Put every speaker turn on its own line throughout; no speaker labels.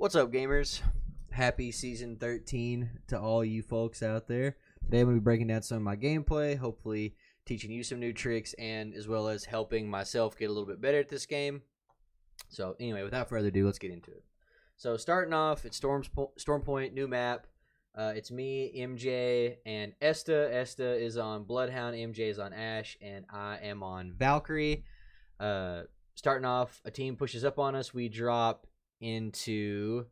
What's up, gamers? Happy Season 13 to all you folks out there. Today I'm going to be breaking down some of my gameplay, hopefully teaching you some new tricks, and as well as helping myself get a little bit better at this game. So anyway, without further ado, let's get into it. So starting off, it's Stormpoint, new map. It's me, MJ, and Esta. Esta is on Bloodhound, MJ is on Ash, and I am on Valkyrie. Starting off, a team pushes up on us. We drop into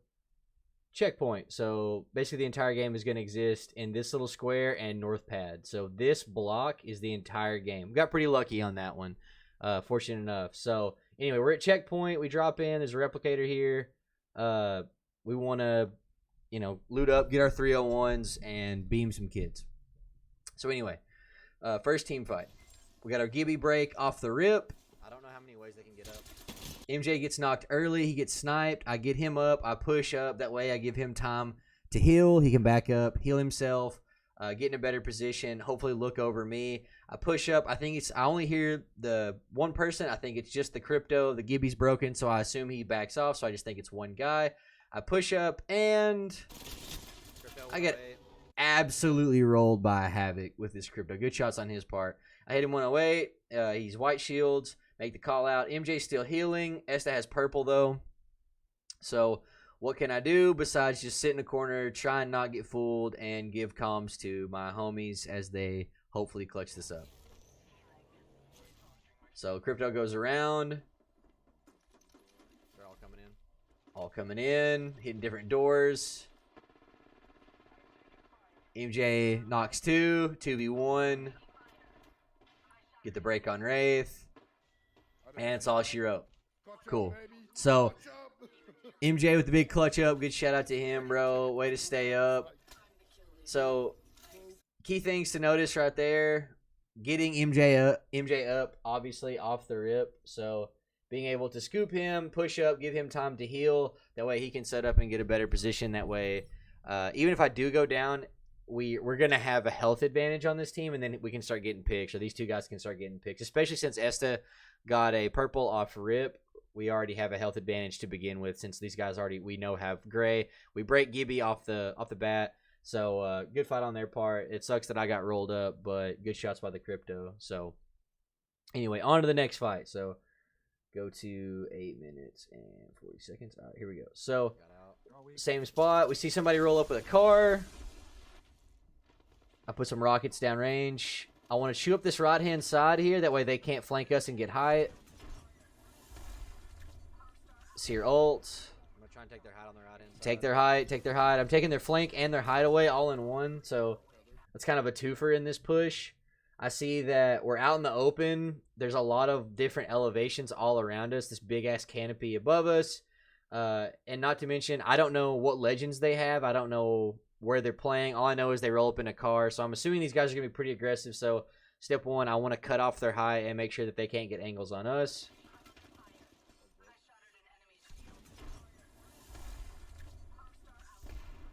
checkpoint. So basically the entire game is going to exist in this little square and north pad. So this block is the entire game. We got pretty lucky on that one. Fortunate enough. So anyway, we're at checkpoint. We drop in. There's a replicator here. We want to, loot up, get our 301s, and beam some kids. So anyway, first team fight. We got our Gibby break off the rip. I don't know how many ways they can get up. MJ gets knocked early. He gets sniped. I get him up. I push up. That way I give him time to heal. He can back up, heal himself, get in a better position, hopefully look over me. I push up. I only hear the one person. I think it's just the crypto. The Gibby's broken, so I assume he backs off, so I just think it's one guy. I push up, and I get absolutely rolled by Havoc with this crypto. Good shots on his part. I hit him 108. He's white shields. Make the call out. MJ's still healing. Esta has purple, though. So what can I do besides just sit in the corner, try and not get fooled, and give comms to my homies as they hopefully clutch this up. So crypto goes around. They're all coming in. All coming in. Hitting different doors. MJ knocks 2. 2v1. Get the break on Wraith. And it's all she wrote. Cool. So, MJ with the big clutch up. Good shout out to him, bro. Way to stay up. So, key things to notice right there. Getting MJ up, obviously, off the rip. So, being able to scoop him, push up, give him time to heal. That way he can set up and get a better position. That way, even if I do go down, we're going to have a health advantage on this team, and then we can start getting picks, or these two guys can start getting picks, especially since Esta got a purple off rip. We already have a health advantage to begin with, since these guys already, we know, have gray. We break Gibby off the bat, so good fight on their part. It sucks that I got rolled up, but good shots by the crypto. So anyway, on to the next fight. So go to 8 minutes and 40 seconds. All right, here we go. So same spot. We see somebody roll up with a car. I put some rockets downrange. I want to shoot up this right-hand side here. That way they can't flank us and get height. Seer ult.
I'm going to try and take their height on the right-hand side.
Take their height. I'm taking their flank and their height away all in one. So that's kind of a twofer in this push. I see that we're out in the open. There's a lot of different elevations all around us. This big-ass canopy above us. And not to mention, I don't know what legends they have. I don't know where they're playing. All I know is they roll up in a car. So I'm assuming these guys are going to be pretty aggressive. So step one, I want to cut off their height and make sure that they can't get angles on us.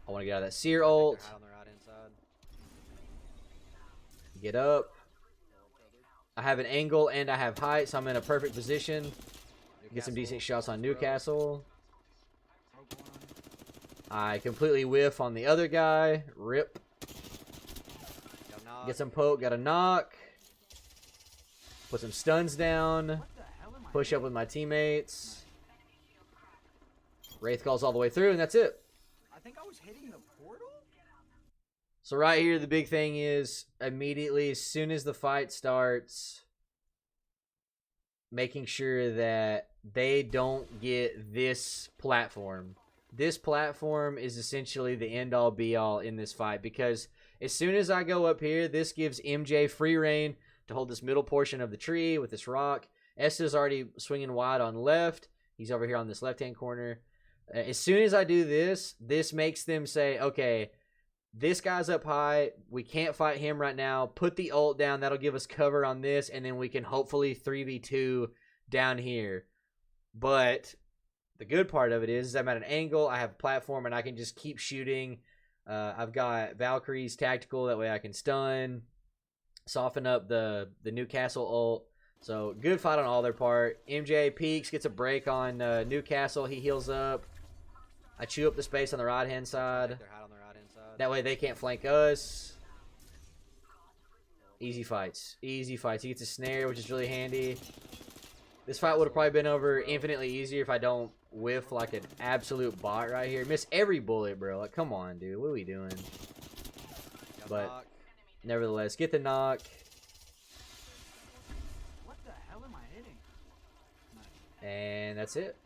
I want to get out of that seer ult. Get up. I have an angle and I have height, so I'm in a perfect position. Get some decent shots on Newcastle. I completely whiff on the other guy. Rip. Get some poke. Got a knock. Put some stuns down. Push up with my teammates. Wraith calls all the way through, and that's it.
I think I was hitting the portal?
So right here, the big thing is immediately, as soon as the fight starts, making sure that they don't get this platform. This platform is essentially the end-all, be-all in this fight, because as soon as I go up here, this gives MJ free reign to hold this middle portion of the tree with this rock. Esta's already swinging wide on left. He's over here on this left-hand corner. As soon as I do this, this makes them say, okay, this guy's up high. We can't fight him right now. Put the ult down. That'll give us cover on this, and then we can hopefully 3v2 down here. But the good part of it is I'm at an angle. I have a platform, and I can just keep shooting. I've got Valkyrie's tactical. That way I can stun, soften up the Newcastle ult. So good fight on all their part. MJ peeks, gets a break on Newcastle. He heals up. I chew up the space on the right-hand side.
Take their hat on the right-hand side.
That way they can't flank us. Easy fights. Easy fights. He gets a snare, which is really handy. This fight would have probably been over infinitely easier if I don't whiff like an absolute bot right here. Miss every bullet, bro. Like, come on, dude. What are we doing?
Got
But
knock.
nevertheless, get the knock.
What the hell am I hitting?
And that's it.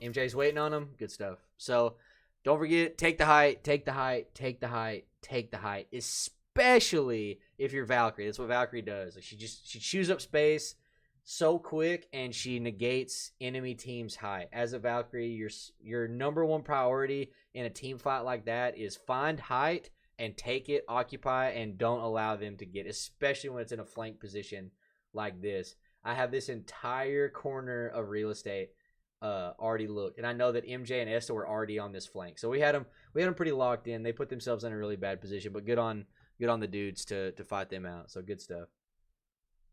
MJ's waiting on him. Good stuff. So don't forget, take the height, take the height, take the height, take the height. Especially if you're Valkyrie. That's what Valkyrie does. Like, she chews up space so quick, and she negates enemy team's height. As a Valkyrie, your number one priority in a team fight like that is find height and take it, occupy, and don't allow them to get, especially when it's in a flank position like this. I have this entire corner of real estate already looked, and I know that MJ and Esta were already on this flank, so we had them pretty locked in. They put themselves in a really bad position, but good on the dudes to fight them out. So good stuff.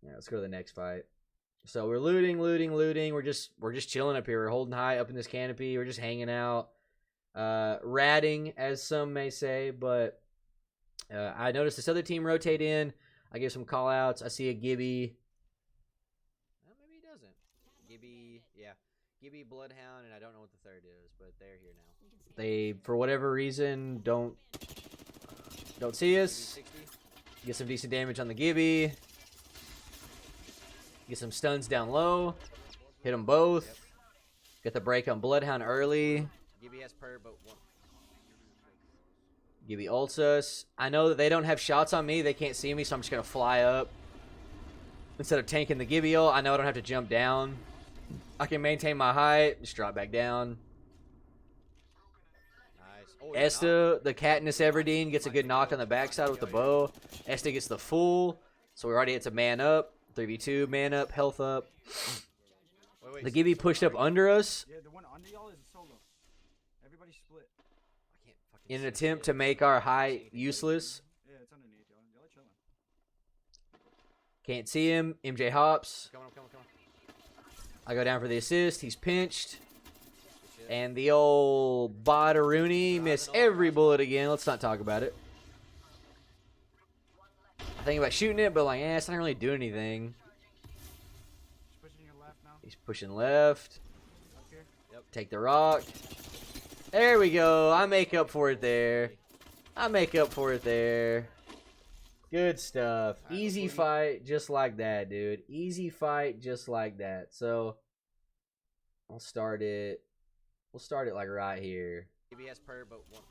Yeah, let's go to the next fight. So we're looting. We're just chilling up here. We're holding high up in this canopy. We're just hanging out, ratting, as some may say. But I noticed this other team rotate in. I give some call outs. I see a Gibby.
Well, maybe he doesn't. Gibby, yeah. Gibby, Bloodhound, and I don't know what the third is, but they're here now.
They, for whatever reason, don't see us.
60.
Get some decent damage on the Gibby. Get some stuns down low. Hit them both.
Yep.
Get the break on Bloodhound early.
Gibby has per, but one.
Gibby ults us. I know that they don't have shots on me. They can't see me, so I'm just going to fly up. Instead of tanking the Gibby ult, I know I don't have to jump down. I can maintain my height. Just drop back down.
Nice. Oh,
Esta, the Katniss Everdeen, gets a good knock on the backside with the bow. Esta gets the full. So we already hits a man up. 3v2, man up, health up.
Wait,
The Gibby pushed up under us
Yeah, the one under y'all is solo. Everybody split.
I can't fucking
in an
see
attempt
it.
to make our height useless.
Yeah, it's underneath y'all. Y'all are chilling.
Can't see him. MJ hops.
Come on.
I go down for the assist. He's pinched.
Good shit.
And the old Botaruni missed every bullet again. Let's not talk about it. I think about shooting it, but like, it's not really doing anything.
Just pushing your left now.
He's pushing left.
Up here.
Take the rock. There we go. I make up for it there. Good stuff.
Alright,
Easy
let's
fight just like that, dude. Easy fight just like that. So I'll start it. We'll start it like right here.
Gibby has per, but one.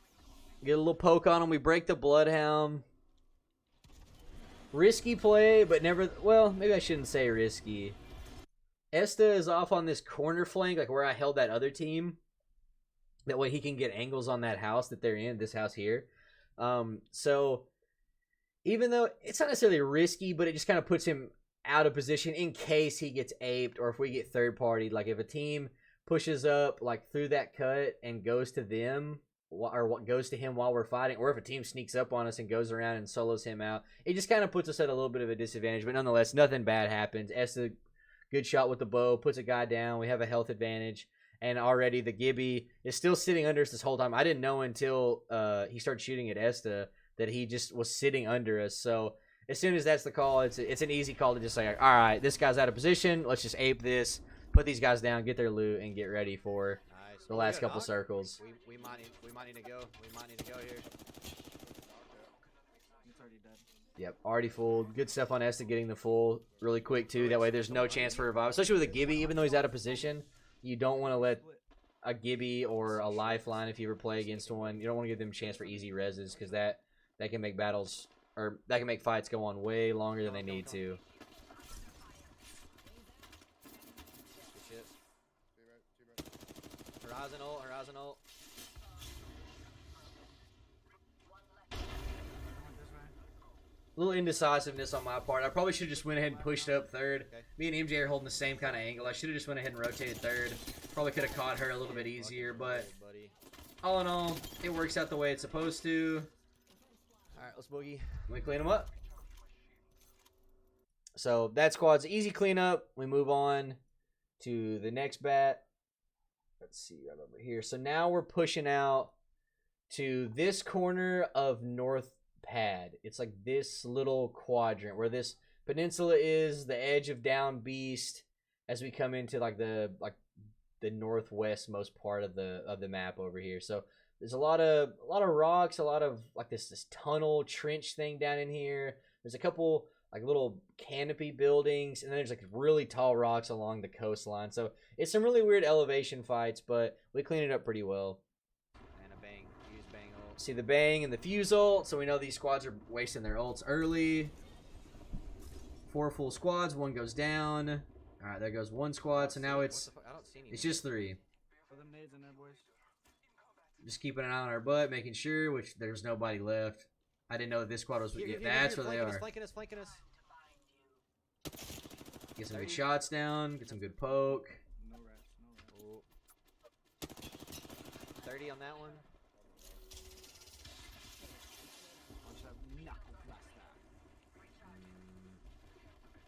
Get a little poke on him. We break the Bloodhound. Risky play, but never. Well, maybe I shouldn't say risky. Esta is off on this corner flank, like where I held that other team. That way he can get angles on that house that they're in, this house here. So even though it's not necessarily risky, but it just kind of puts him out of position in case he gets aped or if we get third partied. Like if a team pushes up like through that cut and goes to them, or what goes to him while we're fighting, or if a team sneaks up on us and goes around and solos him out, it just kind of puts us at a little bit of a disadvantage. But nonetheless, nothing bad happens. Esta, good shot with the bow, puts a guy down. We have a health advantage, and already the Gibby is still sitting under us this whole time. I didn't know until he started shooting at Esta that he just was sitting under us. So as soon as that's the call, it's an easy call to just say, all right, this guy's out of position. Let's just ape this, put these guys down, get their loot, and get ready for
Nice.
the
Oh,
last
we got a
couple
knock?
circles.
We might need to go. We might need to go here.
It's already dead.
Yep, already full. Good stuff on Esta getting the full really quick, too. That way there's no chance for revive. Especially with a Gibby, even though he's out of position, you don't want to let
Split.
a Gibby or a Lifeline, if you ever play against one, you don't want to give them a chance for easy reses, because that can make battles, or that can make fights go on way longer than they need to.
Good shit. Horizon ult.
I went this way.
A little indecisiveness on my part. I probably should have just went ahead and pushed up third.
Okay.
Me and MJ are holding the same kind of angle. I should have just went ahead and rotated third. Probably could have caught her a little bit easier, but
Buddy.
all in all, it works out the way it's supposed to.
All right, let's boogie.
Let me clean them up. So that squad's easy cleanup. We move on to the next bat. let's see right over here. So now we're pushing out to this corner of North Pad. It's like this little quadrant where this peninsula is, the edge of Down Beast, as we come into like the northwest most part of the map over here. So there's a lot of rocks, a lot of like this tunnel trench thing down in here. There's a couple like little canopy buildings, and then there's like really tall rocks along the coastline. So it's some really weird elevation fights, but we clean it up pretty well.
And a bang. Use bang ult.
See the bang and the fuse ult, so we know these squads are wasting their ults early. 4 full squads, 1 goes down. All right, there goes 1 squad. So now
What
it's
the fuck? I don't see anything.
it's just 3.
Put them nades in there, boys.
Just keeping an eye on our butt, making sure, which there's nobody left. I didn't know that this squad was.
Here,
Yeah,
here,
that's
here,
where they are.
Flanking us, flanking us.
Get some good shots down. Get some good poke.
No rats, no rats.
Oh. 30 on that one.
Watch that knuckle blaster.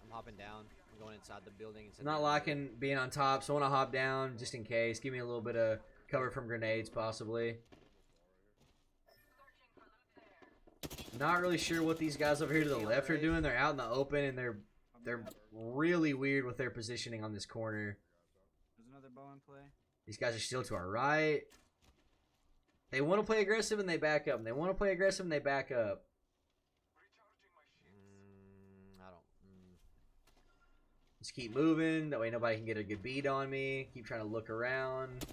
I'm hopping down. I'm going inside the building.
I'm not liking being on top, so I want to hop down just in case. Give me a little bit of cover from grenades, possibly. Not really sure what these guys over here to the left are doing. They're out in the open, and they're really weird with their positioning on this corner.
There's another bow in play.
These guys are still to our right. They want to play aggressive, and they back up. And they want to play aggressive, and they back up.
I don't.
Just keep moving. That way nobody can get a good beat on me. Keep trying to look around.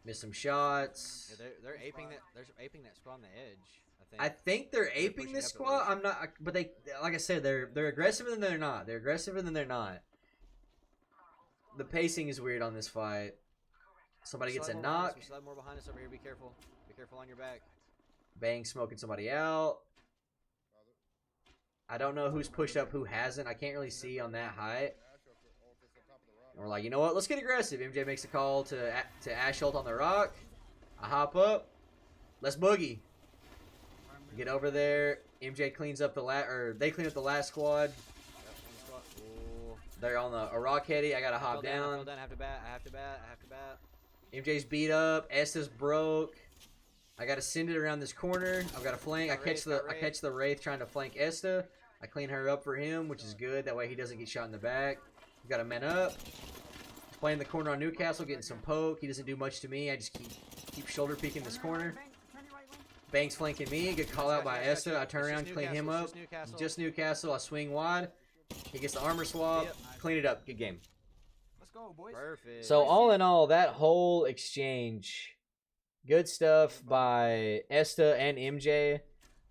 Miss some shots.
Yeah, they're aping that. They're aping that squad on the edge.
I think they're aping
pushing
this
up at
squad.
least.
I'm not, but they, like I said, they're aggressive and then they're not. They're aggressive and then they're not. The pacing is weird on this fight. Somebody gets a knock.
We still have more behind us over here. Be careful. Be careful on your back.
Bang, smoking somebody out. I don't know who's pushed up, who hasn't. I can't really see on that height. And we're like, you know what? Let's get aggressive. MJ makes a call to Ash ult on the rock. I hop up. Let's boogie. Get over there. MJ cleans up they clean up the last squad. They're on a rock heady. I gotta hop down.
I fell down. I have to bat. I have to bat. I have to bat.
MJ's beat up. Estes broke. I gotta send it around this corner. I've got a flank. I catch the Wraith trying to flank Esta. I clean her up for him, which is good. That way he doesn't get shot in the back. We got a man up. He's playing the corner on Newcastle, getting some poke. He doesn't do much to me. I just keep shoulder peeking this corner. Bang's flanking me. Good call out by Esta. I turn around, clean him up. Just Newcastle. I swing wide. He gets the armor swap.
Yep.
Clean it up. Good game.
Let's go, boys.
Perfect.
So all in all, that whole exchange, good stuff by Esta and MJ.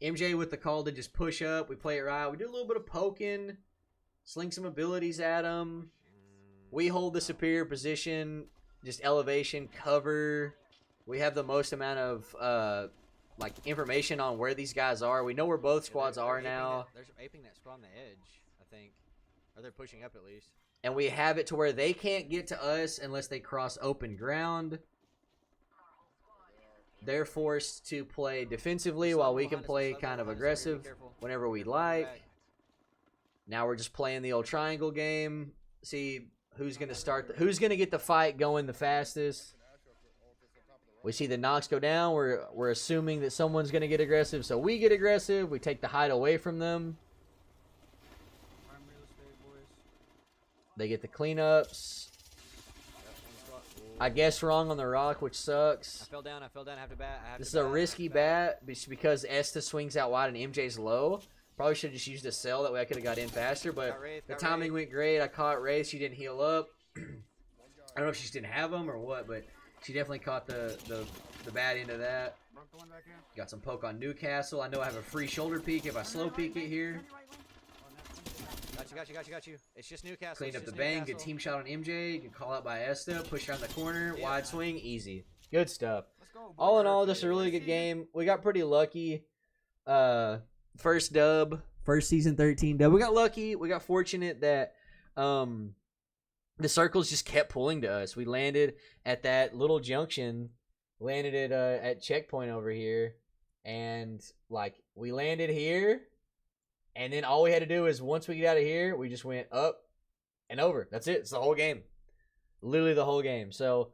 MJ with the call to just push up. We play it right. We do a little bit of poking, sling some abilities at them. We hold the superior position, just elevation, cover. We have the most amount of like information on where these guys are. We know where both squads are now.
They're aping that squad on the edge, I think. Or they're pushing up at least.
And we have it to where they can't get to us unless they cross open ground. They're forced to play defensively while we can play kind of aggressive whenever we like. Now we're just playing the old triangle game. See who's going to start. Who's going to get the fight going the fastest. We see the knocks go down. We're assuming that someone's going to get aggressive, so we get aggressive. We take the hide away from them.
Prime real estate, boys.
They get the cleanups. I guess wrong on the rock, which sucks.
I fell down. I have to bat.
This is a risky bat because Esta swings out wide and MJ's low. Probably should have just used a cell. That way I could have got in faster, but the timing went great. I caught Wraith. She didn't heal up. I don't know if she just didn't have them or what, but she definitely caught the bad end of that.
Broke the one back here.
Got some poke on Newcastle. I know I have a free shoulder peek if I slow peek it here.
Got you. It's just Newcastle.
Cleaned up the bang. Good team shot on MJ. Good call out by Esta. Push around the corner. Wide swing. Easy. Good stuff.
Let's go, boys.
All in all, just a really good game. We got pretty lucky. First dub. First season 13 dub. We got lucky. We got fortunate that the circles just kept pulling to us. We landed at that little junction. Landed at checkpoint over here. And, like, we landed here. And then all we had to do is once we get out of here, we just went up and over. That's it. It's the whole game. Literally the whole game. So,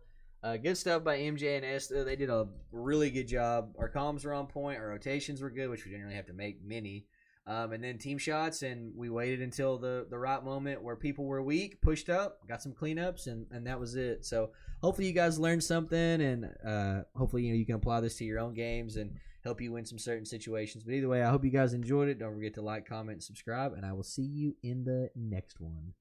Good stuff by MJ and Esther. They did a really good job. Our comms were on point. Our rotations were good, which we didn't really have to make many. And then team shots, and we waited until the right moment where people were weak, pushed up, got some cleanups, and that was it. So hopefully you guys learned something, and hopefully you can apply this to your own games and help you win some certain situations. But either way, I hope you guys enjoyed it. Don't forget to like, comment, and subscribe, and I will see you in the next one.